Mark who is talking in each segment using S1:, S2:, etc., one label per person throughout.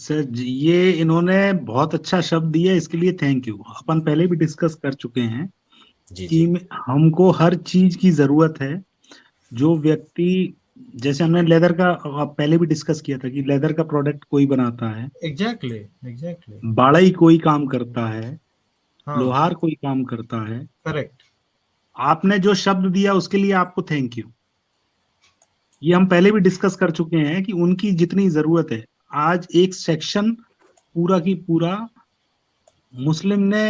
S1: ये इन्होंने बहुत अच्छा शब्द दिया, इसके लिए थैंक यू। अपन पहले भी डिस्कस कर चुके हैं
S2: जी
S1: कि
S2: जी।
S1: हमको हर चीज की जरूरत है। जो व्यक्ति, जैसे हमने लेदर का पहले भी डिस्कस किया था कि लेदर का प्रोडक्ट कोई बनाता है,
S2: एग्जैक्टली एग्जैक्टली।
S1: बाड़ाई कोई काम करता है,
S2: हाँ।
S1: लोहार कोई काम करता है।
S2: करेक्ट।
S1: आपने जो शब्द दिया उसके लिए आपको थैंक यू। ये हम पहले भी डिस्कस कर चुके हैं कि उनकी जितनी जरूरत है, आज एक सेक्शन पूरा की पूरा मुस्लिम ने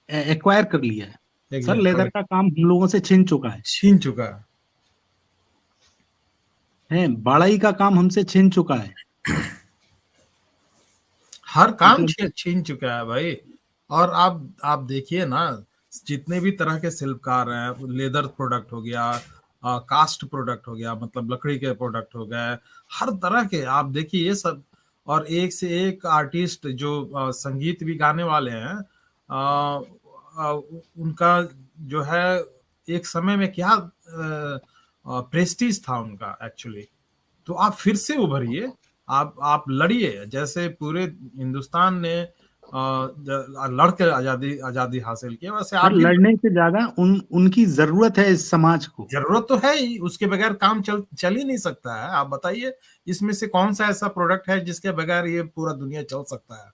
S1: एक्वायर कर लिया है। Sir,
S2: exact
S1: leather
S2: correct.
S1: का काम हम लोगों से छिन चुका
S2: छीन चुका है।
S1: है, बाड़ाई का काम हमसे छिन चुका है।
S2: हर काम
S1: मतलब
S2: छीन चुका है भाई। और आप देखिए ना, जितने भी तरह के शिल्पकार हैं, लेदर प्रोडक्ट हो गया, कास्ट प्रोडक्ट हो गया, मतलब लकड़ी के प्रोडक्ट हो गए, हर तरह के आप देखिए ये सब। और एक से एक आर्टिस्ट जो संगीत भी गाने वाले हैं, उनका जो है एक समय में क्या प्रेस्टीज था उनका एक्चुअली। तो आप फिर से उभरिए, आप लड़िए, जैसे पूरे हिंदुस्तान ने लड़ के आजादी आजादी हासिल की, वैसे
S1: सर,
S2: आप भी
S1: लड़ने से ज्यादा उनकी जरूरत है इस समाज को।
S2: जरूरत तो है ही, उसके बगैर काम चल ही नहीं सकता है। आप बताइए, इसमें से कौन सा ऐसा प्रोडक्ट है जिसके बगैर ये पूरा दुनिया चल सकता है।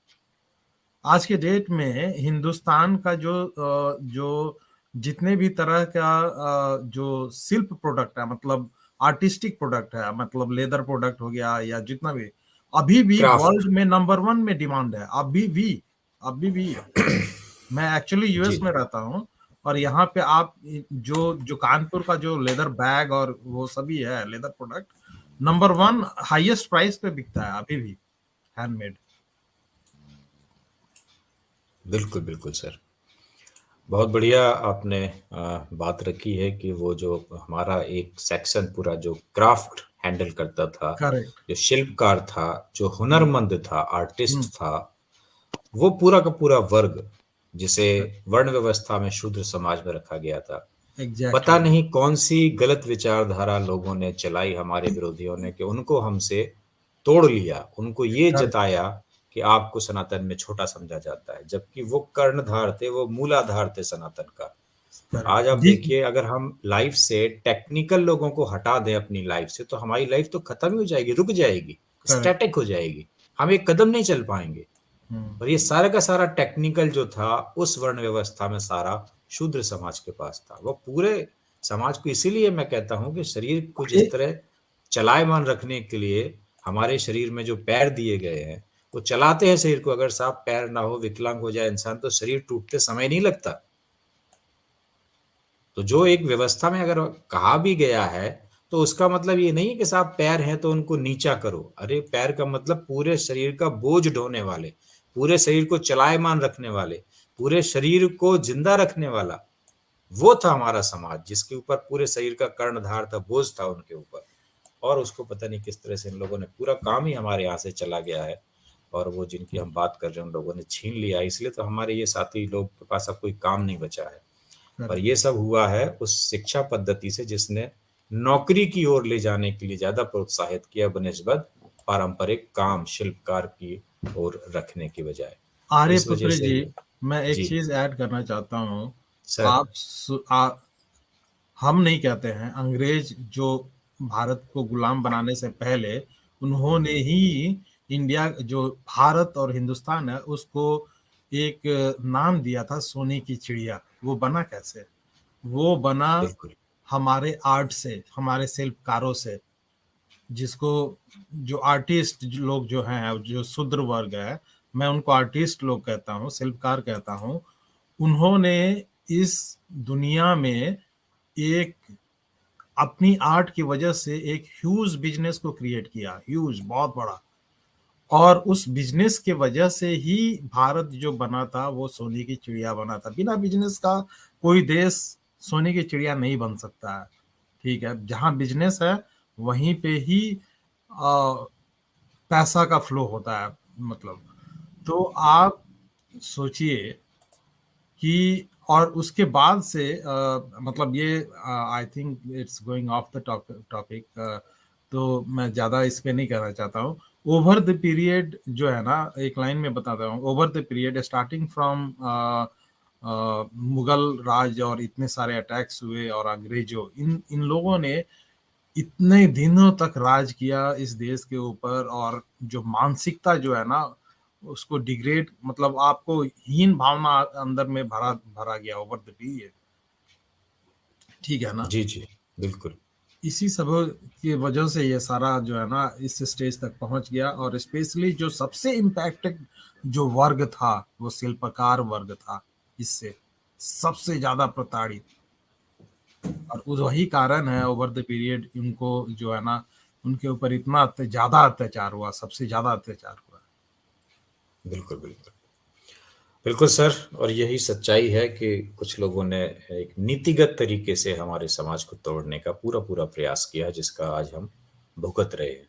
S2: आज के डेट में हिंदुस्तान का जो जितने भी तरह का जो शिल्प प्रोडक्ट है, मतलब आर्टिस्टिक प्रोडक्ट है, मतलब लेदर प्रोडक्ट हो गया या जितना भी, अभी भी
S3: क्राफ्ट।
S2: वर्ल्ड में नंबर वन में डिमांड है। अभी भी मैं एक्चुअली
S3: जी
S2: यूएस में रहता हूँ, और यहाँ पे आप जो कानपुर का जो लेदर बैग और वो सभी है leather product, number one highest price पे बिकता है अभी भी, हैंडमेड।
S3: बिल्कुल बिल्कुल सर। बहुत बढ़िया आपने बात रखी है कि वो जो हमारा एक सेक्शन पूरा जो क्राफ्ट हैंडल करता था,
S2: करेक्ट।
S3: जो शिल्पकार था, जो हुनरमंद था,
S2: हम्म।
S3: आर्टिस्ट था, वो पूरा का पूरा वर्ग जिसे वर्ण व्यवस्था में शूद्र समाज में रखा गया था। पता
S2: एग्जैक्टली।
S3: नहीं कौन सी गलत विचारधारा लोगों ने चलाई, हमारे विरोधियों ने, कि उनको हमसे तोड़ लिया, उनको ये
S2: करेक्ट।
S3: जताया कि आपको सनातन में छोटा समझा जाता है, जबकि वो कर्णधार थे, वो मूलाधार थे सनातन का। आज
S2: करेक्ट
S3: आप
S2: जी।
S3: देखिए, अगर हम लाइफ से टेक्निकल लोगों को हटा दें अपनी लाइफ से, तो हमारी लाइफ तो खत्म ही हो जाएगी, रुक जाएगी,
S2: करेक्ट।
S3: स्टैटिक हो जाएगी, हम एक कदम नहीं चल पाएंगे।
S2: हम्म।
S3: और ये सारा का सारा टेक्निकल जो था उस वर्ण व्यवस्था में सारा शूद्र समाज के पास था। वो पूरे समाज को, इसीलिए मैं कहता हूं कि शरीर को जिस
S2: ए-
S3: तरह चलायमान रखने के लिए हमारे शरीर में जो पैर दिए गए हैं, वो चलाते हैं शरीर को। अगर साफ पैर ना हो, विकलांग हो जाए इंसान, तो शरीर टूटते समय नहीं लगता। तो जो एक व्यवस्था में अगर कहा भी गया है, तो उसका मतलब ये नहीं है कि साहब पैर हैं तो उनको नीचा करो। अरे पैर का मतलब पूरे शरीर का बोझ ढोने वाले, पूरे शरीर को चलायमान रखने वाले, पूरे शरीर को जिंदा रखने वाला, वो था हमारा समाज, जिसके ऊपर पूरे शरीर का कर्णधार था, बोझ था उनके ऊपर। और उसको पता नहीं किस तरह से इन लोगों ने, पूरा काम ही हमारे यहाँ से चला गया है। और वो जिनकी हम बात कर रहे हैं उन लोगों ने छीन लिया, इसलिए तो हमारे ये साथी लोग के पास अब कोई काम नहीं बचा है। और
S2: करेक्ट।
S3: ये सब हुआ है उस शिक्षा पद्धति से जिसने नौकरी की ओर ले जाने के लिए ज्यादा प्रोत्साहित किया बनिस्बत पारंपरिक काम शिल्पकार की ओर रखने की बजाय। इस वजह
S2: आर्यपुत्र
S3: से
S2: जी,
S3: ये।
S2: मैं एक
S3: जी
S2: चीज ऐड करना चाहता हूँ।
S3: सर।
S2: हम नहीं कहते हैं, अंग्रेज जो भारत को गुलाम बनाने से पहले, उन्होंने ही इंडिया, जो भारत और हिंदुस्तान है, उसको एक नाम दिया था, सोने की चिड़िया। वो बना कैसे? वो बना
S3: बिल्कुल
S2: हमारे आर्ट से, हमारे शिल्पकारों से, जिसको जो आर्टिस्ट लोग जो हैं, जो शूद्र वर्ग है, मैं उनको आर्टिस्ट लोग कहता हूँ, शिल्पकार कहता हूँ। उन्होंने इस दुनिया में एक अपनी आर्ट की वजह से एक ह्यूज बिजनेस को क्रिएट किया, ह्यूज, बहुत बड़ा। और उस बिजनेस के वजह से ही भारत जो बना था वो सोने की चिड़िया बना था। बिना बिजनेस का कोई देश सोने की चिड़िया नहीं बन सकता है। ठीक है, जहाँ बिजनेस है वहीं पे ही पैसा का फ्लो होता है, मतलब। तो आप सोचिए कि, और उसके बाद से मतलब ये, I think it's going of the topic, तो मैं ज़्यादा इस पे नहीं कहना चाहता हूँ। ओवर द पीरियड जो है ना, एक लाइन में बताता हूँ, over the period starting from Mughal Raj और इतने सारे अटैक्स हुए और अंग्रेजों, इन लोगों ने इतने दिनों तक राज किया इस देश के ऊपर, और जो मानसिकता जो है ना उसको डिग्रेड, मतलब आपको हीन भावना अंदर में भरा भरा गया ओवर द पीरियड। ठीक है ना?
S3: जी जी बिल्कुल।
S2: इसी सब की वजह से ये सारा जो है ना इस स्टेज तक पहुंच गया, और स्पेशली जो सबसे इम्पैक्टेड जो वर्ग था वो शिल्पकार वर्ग था, इससे सबसे ज्यादा प्रताड़ित। और वही कारण है ओवर द पीरियड उनको जो है ना उनके ऊपर इतना ज्यादा अत्याचार हुआ, सबसे ज्यादा अत्याचार हुआ।
S3: बिल्कुल बिल्कुल बिल्कुल सर, और यही सच्चाई है कि कुछ लोगों ने एक नीतिगत तरीके से हमारे समाज को तोड़ने का पूरा पूरा प्रयास किया, जिसका आज हम भुगत रहे हैं।